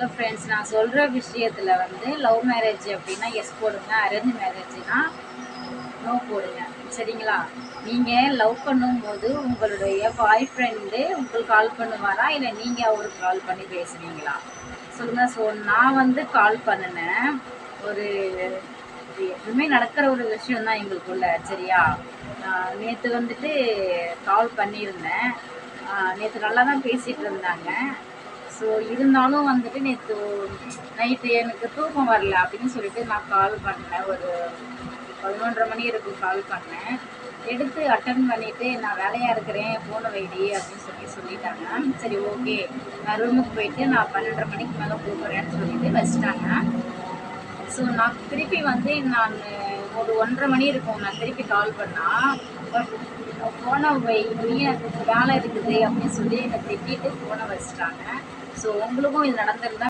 Hello friends, நான் சொல்கிற விஷயத்தில் வந்து லவ் மேரேஜ் அப்படின்னா எஸ் போடுங்க, அரேஞ்ச் மேரேஜ்னா நோ போடுங்க. சரிங்களா? நீங்கள் லவ் பண்ணும்போது உங்களுடைய பாய் ஃப்ரெண்டு உங்களுக்கு கால் பண்ணுவாரா, இல்லை நீங்கள் அவருக்கு கால் பண்ணி பேசுவீங்களா சொல்லுங்கள். ஸோ நான் வந்து கால் பண்ணினேன். ஒரு இது எப்பவுமே நடக்கிற ஒரு விஷயம் தான் எங்களுக்குள்ள. சரியா? நேற்று வந்துட்டு கால் பண்ணியிருந்தேன். நேற்று நல்லா தான் பேசிகிட்டு இருந்தாங்க. ஸோ இருந்தாலும் வந்துட்டு நேற்று நைட்டு எனக்கு தூக்கம் வரல அப்படின்னு சொல்லிட்டு நான் கால் பண்ணேன். ஒரு 11:30 மணி இருக்கும் கால் பண்ணேன். எடுத்து அட்டன் பண்ணிவிட்டு நான் வேலையாக இருக்கிறேன், ஃபோனை வைடி அப்படின்னு சொல்லிட்டாங்க. சரி, ஓகே, நான் ரூமுக்கு போயிட்டு நான் 12:30 மணிக்கு மேலே கூப்பிட்றேன்னு சொல்லிட்டு வச்சுட்டாங்க. ஸோ நான் திருப்பி வந்து நான் ஒரு 1:30 மணி இருக்கும் நான் திருப்பி கால் பண்ணால், ஃபோனை வை, எனக்கு வேலை இருக்குது அப்படின்னு சொல்லி என்னை திட்டிட்டு ஃபோனை வச்சுட்டாங்க. ஸோ உங்களுக்கும் இது நடந்திருந்தா